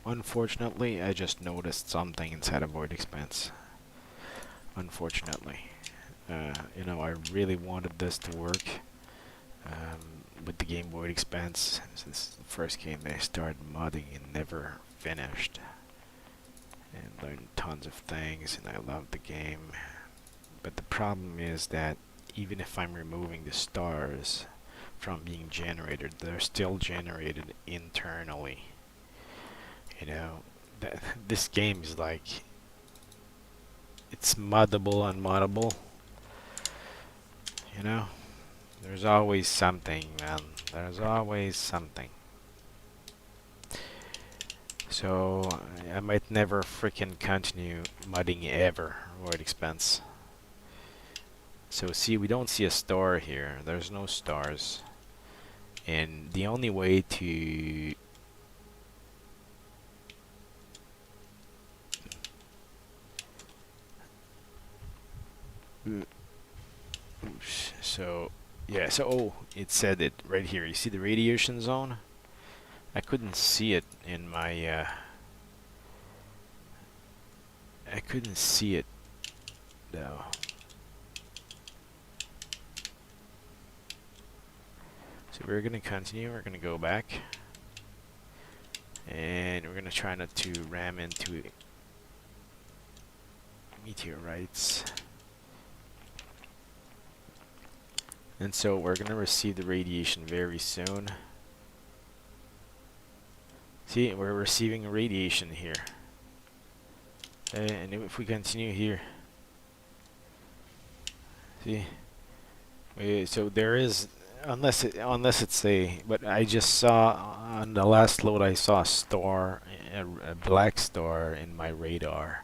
Unfortunately, I just noticed something inside of Void Expanse. Unfortunately. You know, I really wanted this to work with the game Void Expanse since the first game they started modding and never finished. And learned tons of things, and I loved the game. But the problem is that even if I'm removing the stars from being generated, they're still generated internally. You know, this game is like, it's moddable, unmoddable. You know, there's always something, man. There's always something. So I might never freaking continue modding ever, Void Expanse. So see, we don't see a star here. There's no stars. And the only way to so yeah, so oh, it said it right here. You see the radiation zone? I couldn't see it in my I couldn't see it though. So we're gonna continue, we're gonna go back. And we're gonna try not to ram into meteorites. And so we're gonna receive the radiation very soon. See, we're receiving radiation here. And if we continue here, see, so there is, unless it's a, but I just saw on the last load I saw a star, a black star in my radar.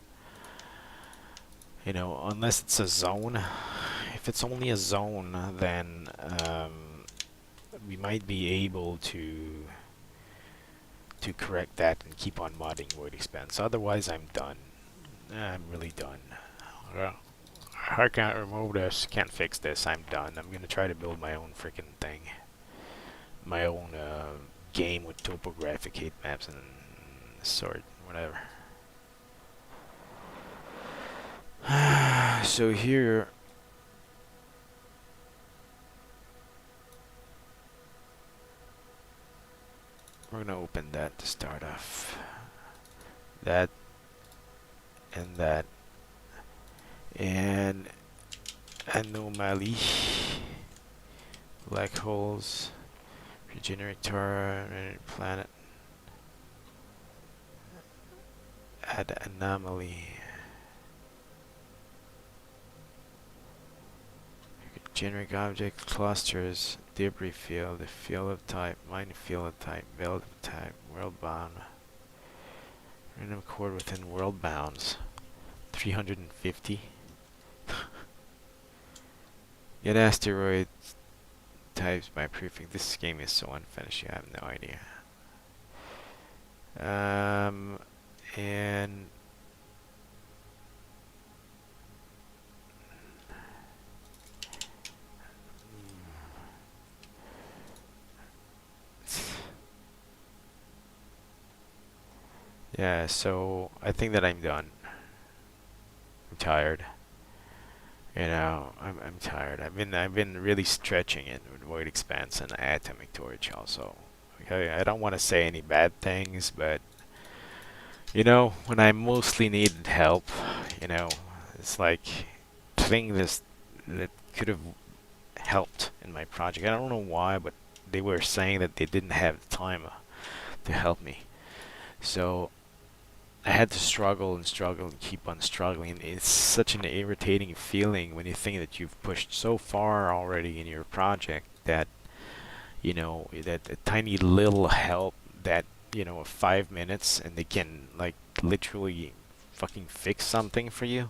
You know, unless it's a zone. If it's only a zone, then we might be able to correct that and keep on modding Void Expanse. Otherwise, I'm done. I'm really done. I can't remove this, can't fix this, I'm done. I'm gonna try to build my own freaking thing. My own game with topographic heat maps and sort, whatever. So here, we're gonna open that to start off. That and that. And anomaly, black holes, regenerator, planet, add anomaly, generic object clusters, debris field, field of type, mine field of type, belt of type, world bound, random chord within world bounds, 350. Get asteroid types by prefix. This game is so unfinished, you have no idea. And yeah, so I think that I'm done. I'm tired. You know, I'm tired. I've been really stretching it with Void Expanse and Atomic Torch also. Okay, I don't want to say any bad things, but you know, when I mostly needed help, you know, it's like thing that could have helped in my project. I don't know why, but they were saying that they didn't have the time to help me. So I had to struggle and struggle and keep on struggling. It's such an irritating feeling when you think that you've pushed so far already in your project that, you know, that a tiny little help that, you know, 5 minutes and they can like literally fucking fix something for you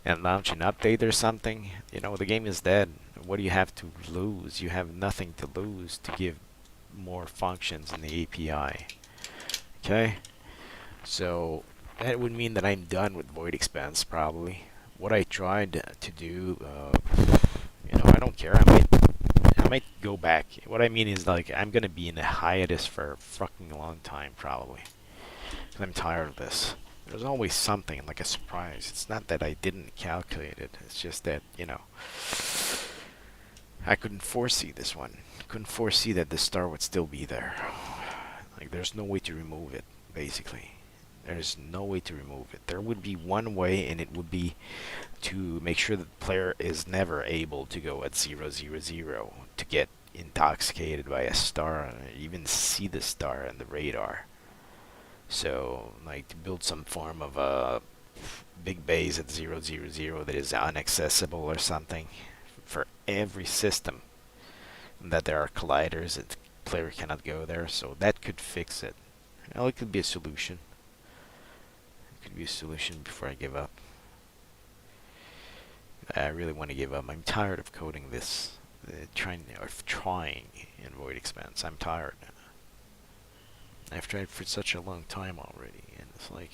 and launch an update or something. You know, the game is dead. What do you have to lose? You have nothing to lose to give more functions in the API. Okay? So that would mean that I'm done with Void Expanse probably. What I tried to do, you know, I don't care. I might go back. What I mean is like I'm gonna be in a hiatus for a fucking long time probably. I'm tired of this. There's always something like a surprise. It's not that I didn't calculate it. It's just that, I couldn't foresee this one. Couldn't foresee that the star would still be there. Like, there's no way to remove it, basically. There's no way to remove it. There would be one way, and it would be to make sure that the player is never able to go at 000 to get intoxicated by a star, or even see the star in the radar. So, like, to build some form of a big base at 000 that is inaccessible or something for every system, that there are colliders that the player cannot go there, so that could fix it. Well, it could be a solution. It could be a solution before I give up. I really want to give up. I'm tired of coding this, trying in void expanse. I'm tired. I've tried for such a long time already, and it's like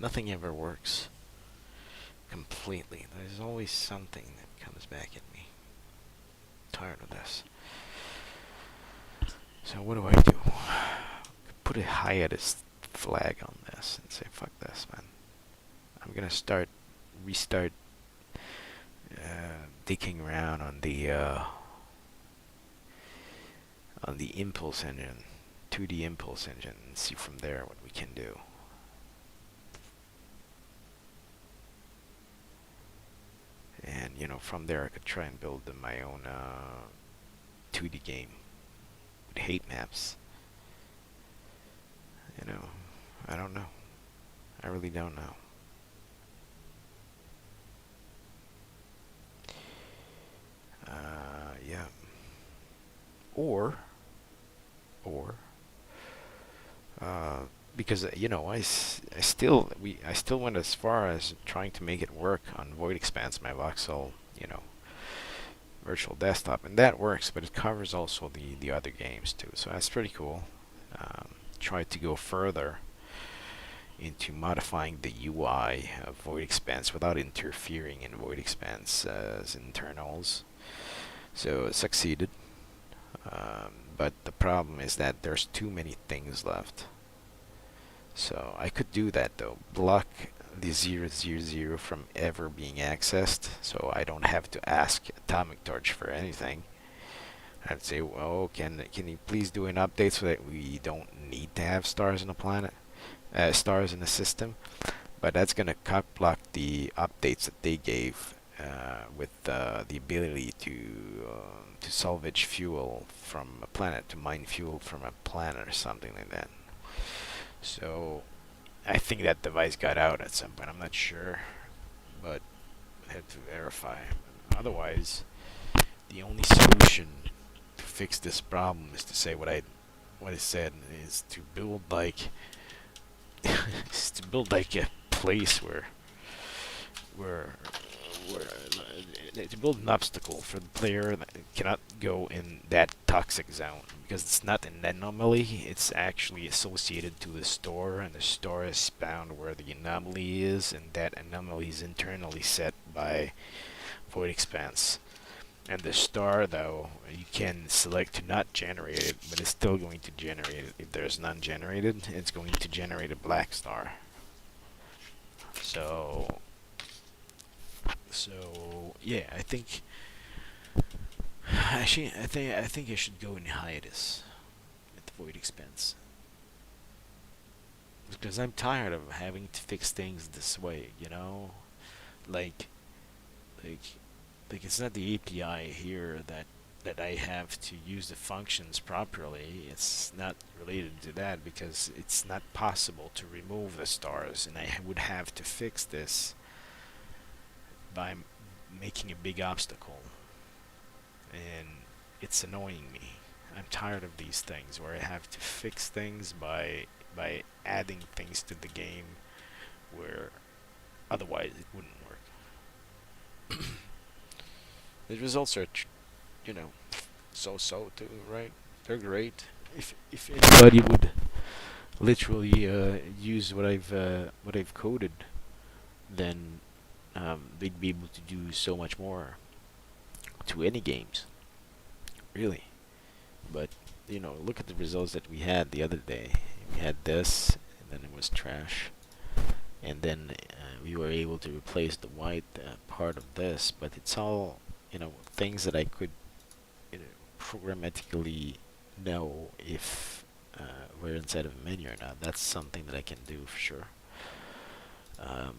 nothing ever works completely. There's always something that comes back at me. I'm tired of this. So what do I do? Put a hiatus flag on this and say, fuck this, man. I'm gonna restart digging around on the impulse engine, 2D impulse engine, and see from there what we can do. And from there I could try and build my own 2D game with hate maps. I don't know. I really don't know. Yeah. Or, because I still went as far as trying to make it work on Void Expanse, my voxel, virtual desktop, and that works, but it covers also the other games too, so that's pretty cool. Tried to go further into modifying the UI of Void Expanse without interfering in Void Expanse's internals, so it succeeded. But the problem is that there's too many things left. So I could do that though, block the 000 from ever being accessed, so I don't have to ask Atomic Torch for anything. I'd say, well, can you please do an update so that we don't need to have stars in the planet, stars in the system? But that's gonna cut block the updates that they gave with the ability to salvage fuel from a planet, to mine fuel from a planet or something like that. So I think that device got out at some point. I'm not sure, but I have to verify. Otherwise, the only solution to fix this problem is to say what I said, is to build like a place where to build an obstacle for the player that cannot go in that toxic zone, because it's not an anomaly, it's actually associated to the store, and the store is found where the anomaly is, and that anomaly is internally set by Void Expanse. And the star, though, you can select to not generate it, but it's still going to generate it. If there's none generated, it's going to generate a black star. So yeah, I think actually I think I should go in hiatus with Void Expanse, because I'm tired of having to fix things this way. Like it's not the API here that I have to use the functions properly. It's not related to that, because it's not possible to remove the stars, and I would have to fix this by making a big obstacle, and it's annoying me. I'm tired of these things where I have to fix things by adding things to the game where otherwise it wouldn't work. The results are, so-so too, right? They're great. If anybody would literally use what I've coded, then they'd be able to do so much more to any games, really. But look at the results that we had the other day. We had this, and then it was trash. And then we were able to replace the white part of this, but it's all, things that I could, you know, programmatically know if we're inside of a menu or not. That's something that I can do for sure. Um,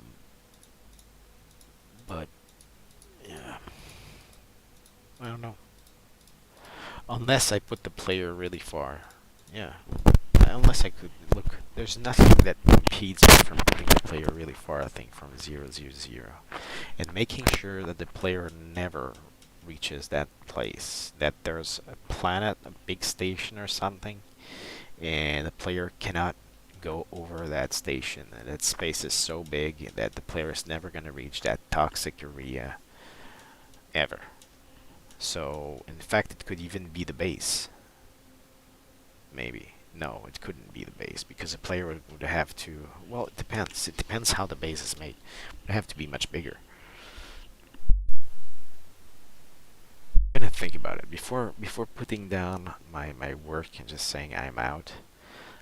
but yeah, I don't know. Unless I put the player really far. Yeah. Unless I could look, there's nothing that impedes me from putting the player really far. I think from 0, 0, 0, and making sure that the player never reaches that place. That there's a planet, a big station or something, and the player cannot go over that station. And that space is so big that the player is never going to reach that toxic area ever. So, in fact, it could even be the base. Maybe. No, it couldn't be the base because the player would have to. Well, it depends. It depends how the base is made. It would have to be much bigger. I'm gonna think about it before putting down my work and just saying I'm out.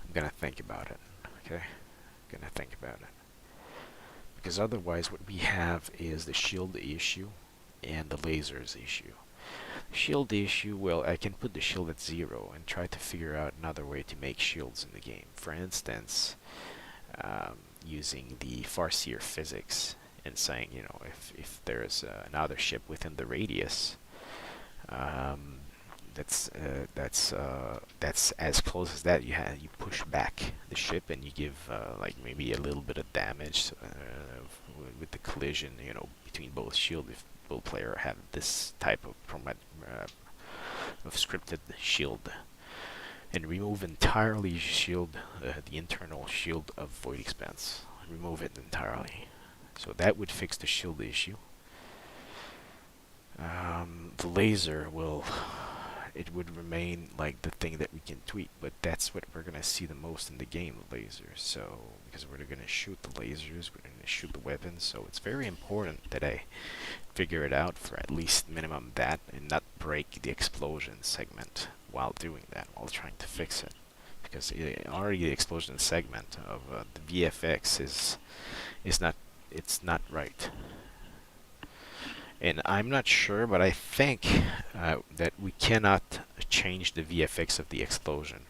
I'm gonna think about it. Okay, I'm gonna think about it because otherwise, what we have is the shield issue and the lasers issue. Shield issue, well, I can put the shield at 0 and try to figure out another way to make shields in the game. For instance, using the Farseer physics and saying, if there's another ship within the radius, um, that's as close as that. You push back the ship and you give like maybe a little bit of damage with the collision, between both shield if both player have this type of scripted shield, and remove entirely shield the internal shield of Void Expanse. Remove it entirely. So that would fix the shield issue. The laser it would remain like the thing that we can tweak, but that's what we're gonna see the most in the game, the lasers. So because we're gonna shoot the lasers, we're gonna shoot the weapons, so it's very important that I figure it out for at least minimum that and not break the explosion segment while doing that, while trying to fix it. Because already the explosion segment of the VFX is not, it's not right. And I'm not sure, but I think that we cannot change the VFX of the explosion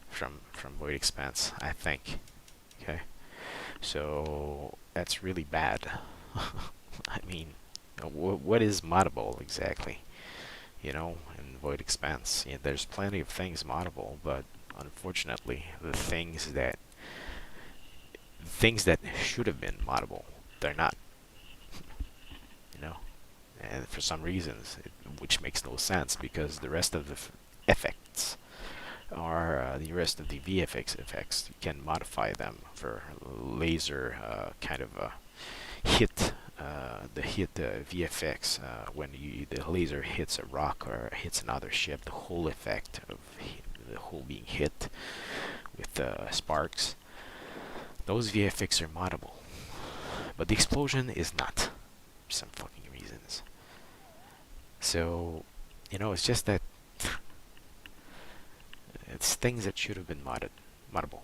from Void Expanse, I think. Okay, so that's really bad. I mean, what is moddable exactly? In Void Expanse, there's plenty of things moddable, but unfortunately, the things that should have been moddable, they're not. And for some reasons, which makes no sense because the rest of the effects are the rest of the VFX effects. You can modify them for laser kind of hit. The hit VFX when the laser hits a rock or hits another ship, the whole effect of the whole being hit with sparks. Those VFX are moddable, but the explosion is not, for some fucking reasons. So, it's just that it's things that should have been moddable.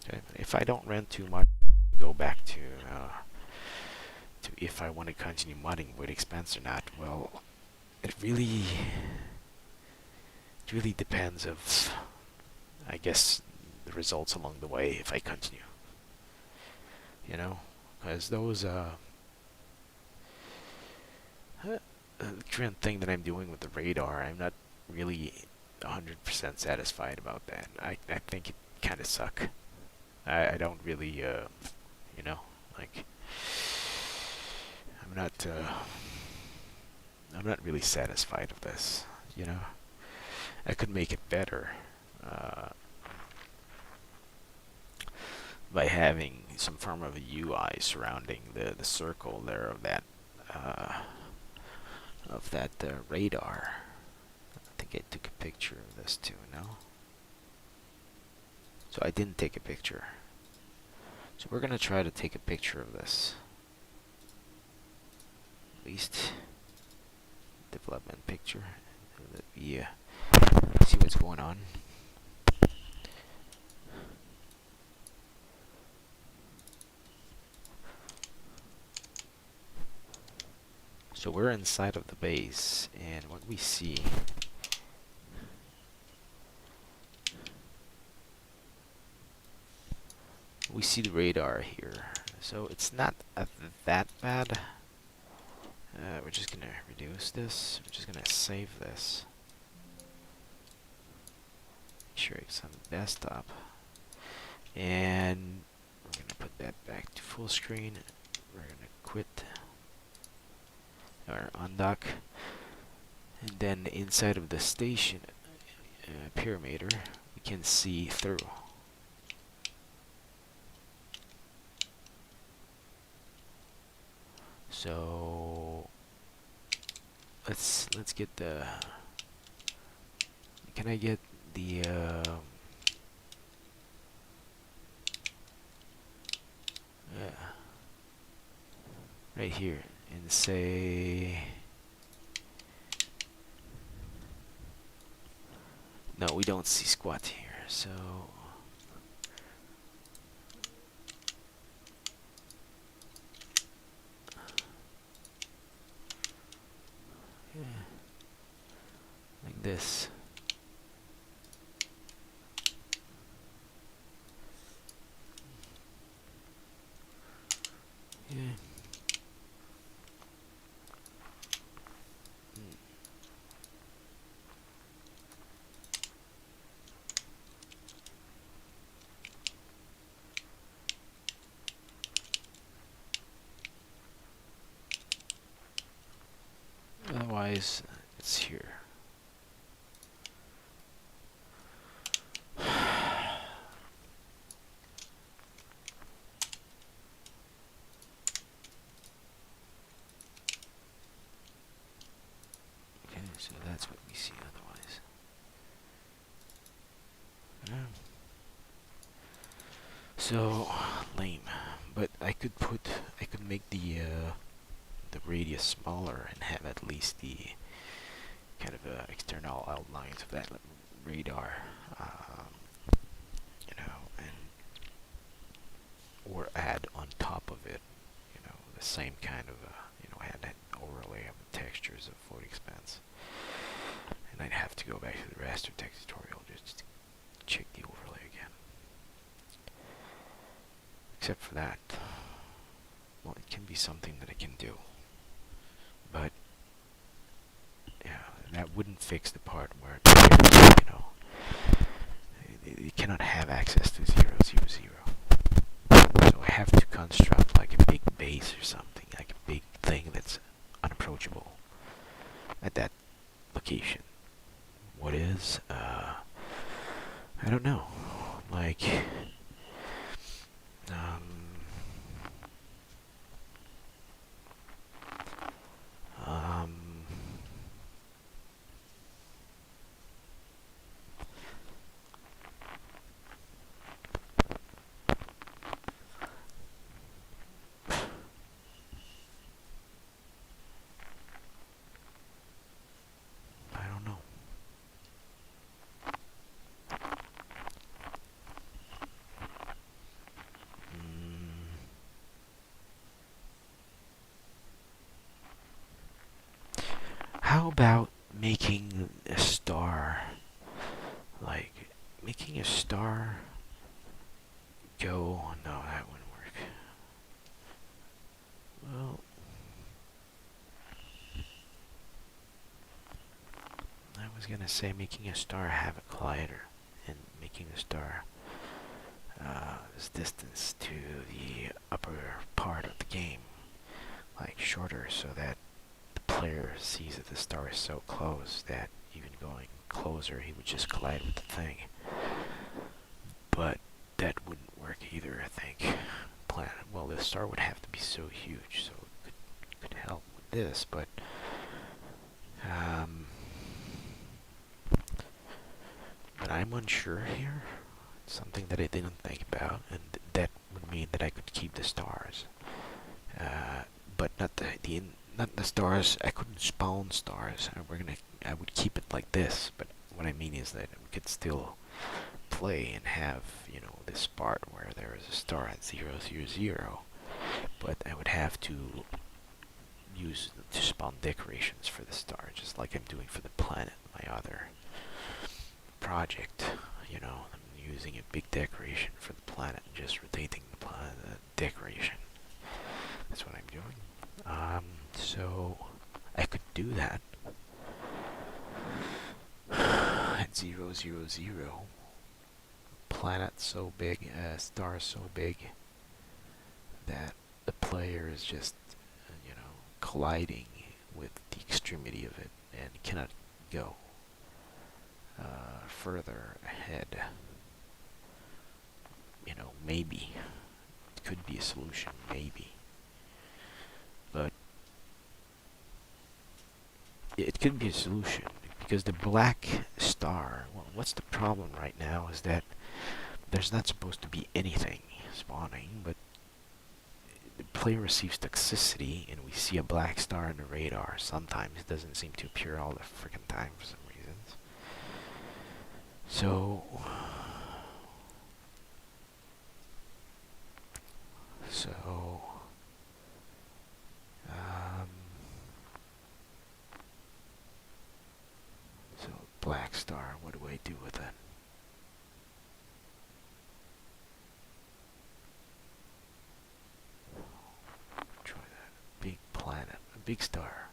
Okay? If I don't rent too much, go back to if I want to continue modding Void Expanse or not. Well, it really depends of, I guess, the results along the way if I continue. Because those the current thing that I'm doing with the radar, I'm not really 100% satisfied about that. I think it kind of suck. I don't really, like, I'm not really satisfied with this. I could make it better by having some form of a UI surrounding the circle there of that. Radar. I think I took a picture of this too, no? So I didn't take a picture. So we're gonna try to take a picture of this. At least development picture. So that we see what's going on. So we're inside of the base, and what we see, the radar here. So it's not that bad. We're just gonna reduce this. We're just gonna save this. Make sure it's on the desktop. And we're gonna put that back to full screen. We're gonna quit or undock. And then inside of the station parameter, we can see through. So let's get the. Can I get the yeah, right here and say no, we don't see squat here, so yeah, like this. Yeah. Otherwise, it's here. Okay, so that's what we see otherwise. Yeah. So lame, but I could make the radius smaller and have at least the kind of external outlines of that radar, you know, and or add on top of it, you know, the same kind of you know, add an overlay of the textures of Void Expanse. And I'd have to go back to the raster text tutorial just to check the overlay again. Except for that, well, it can be something that I can do, but yeah, that wouldn't fix the part where, you know, you cannot have access to 0, 0, 0. So I have to construct like a big base or something, like a big thing that's unapproachable at that location. What is? I don't know. Like, I don't know. How about making a star? Like, making a star go... No, that wouldn't work. Well, I was gonna say making a star have a collider, and making the star this distance to the upper part of the game, like shorter, so that the player sees that the star is so close that even going closer he would just collide with the thing. But that wouldn't work either, I think. Well, the star would have to be so huge, so it could help with this, but I'm unsure here. It's something that I didn't think about, and that would mean that I could keep the stars, but not the stars. I couldn't spawn stars. I would keep it like this, but what I mean is that we could still play and have, you know, this part where there is a star at 0, 0, 0, but I would have to use to spawn decorations for the star, just like I'm doing for the planet, my other project. You know, I'm using a big decoration for the planet, just rotating the planet decoration. That's what I'm doing. So I could do that at 0, 0, 0. Planet so big, star so big that the player is just, colliding with the extremity of it and cannot go further ahead. Maybe it could be a solution, maybe, but it could be a solution because the black star. Well, what's the problem right now is that there's not supposed to be anything spawning, but the player receives toxicity, and we see a black star on the radar. Sometimes it doesn't seem to appear all the freaking time for some reasons. So black star, what do I do with it? Try that. Big planet, a big star,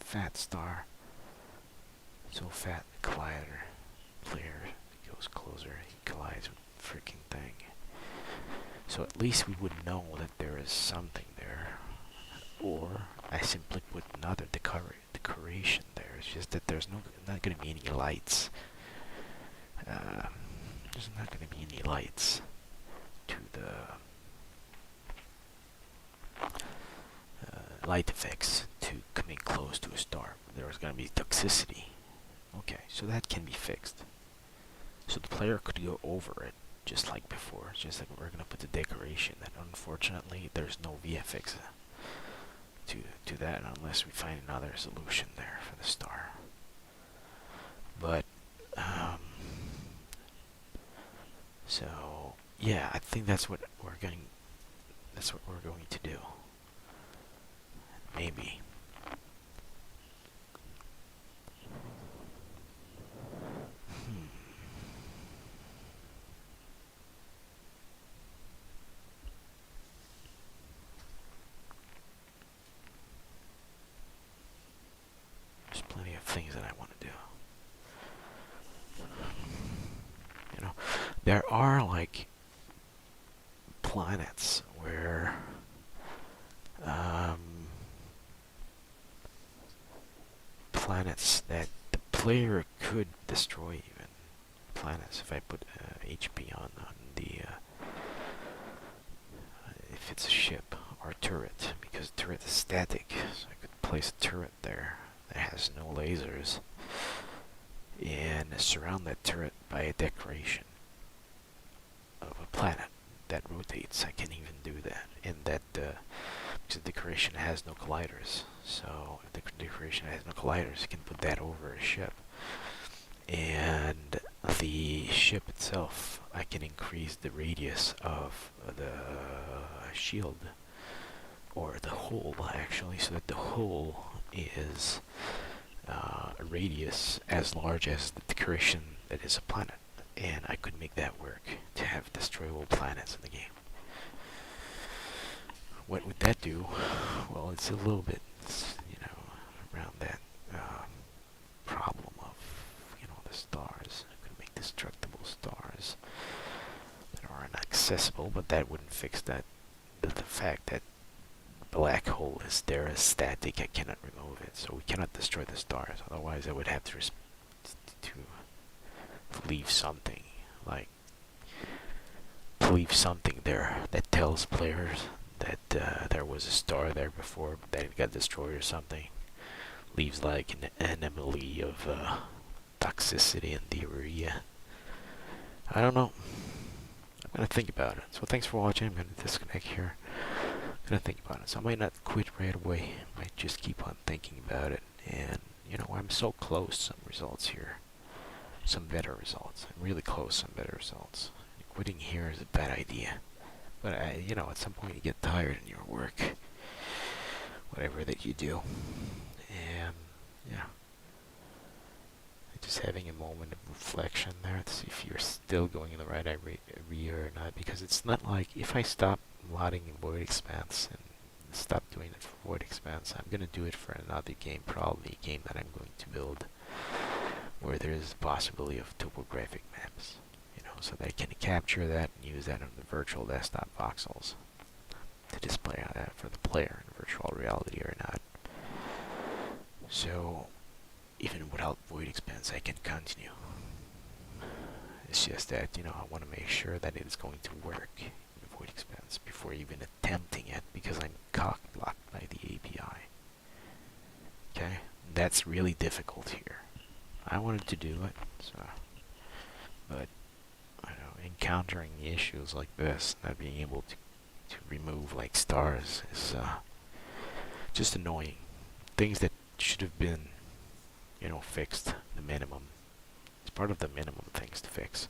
fat star. So fat, the collider player goes closer, he collides with the freaking thing. So at least we would know that there is something there. Or I simply put another decoration there. It's just that there's not going to be any lights. There's not going to be any lights to the light effects to coming close to a star. There's going to be toxicity. Okay, so that can be fixed. So the player could go over it, just like before. It's just like we're going to put the decoration. That unfortunately there's no VFX to that unless we find another solution there for the star. But so yeah, I think that's what we're going to do. Maybe. There's plenty of things that I want to do. There are like planets where planets that the player could destroy, even planets. If I put HP on the if it's a ship or a turret, because turret is static, so I could place a turret there that has no lasers and surround that turret by a decoration of a planet that rotates. I can even do that, and that because the decoration has no colliders. So if the decoration has no colliders, you can put that over a ship, and the ship itself, I can increase the radius of the shield, or the hull actually, so that the hull is a radius as large as the decoration that is a planet. And I could make that work to have destroyable planets in the game. What would that do? Well, it's a little bit, around that problem of, the stars. I could make destructible stars that are inaccessible, but that wouldn't fix that. The fact that black hole is there as static, I cannot remove it, so we cannot destroy the stars. Otherwise, I would have to leave something, leave something there that tells players that there was a star there before, but that it got destroyed or something. Leaves like an anomaly of toxicity in the area. I don't know. I'm gonna think about it. So thanks for watching. I'm gonna disconnect here. I'm gonna think about it. So I might not quit right away. I might just keep on thinking about it. And I'm so close to some results here. Some better results. I'm really close to some better results. Quitting here is a bad idea. But at some point you get tired in your work. whatever that you do. And yeah, just having a moment of reflection there to see if you're still going in the right area or not. Because it's not like if I stop modding in Void Expanse and stop doing it for Void Expanse, I'm gonna do it for another game, probably a game that I'm going to build where there is the possibility of topographic maps, you know, so that I can capture that and use that on the virtual desktop voxels to display that for the player in virtual reality or not. So even without Void Expanse, I can continue. It's just that, you know, I want to make sure that it is going to work in Void Expanse before even attempting it, because I'm cock-blocked by the API. Okay? That's really difficult here. I wanted to do it, so, but I know encountering issues like this, not being able to remove like stars, is just annoying. Things that should have been, you know, fixed the minimum. It's part of the minimum things to fix.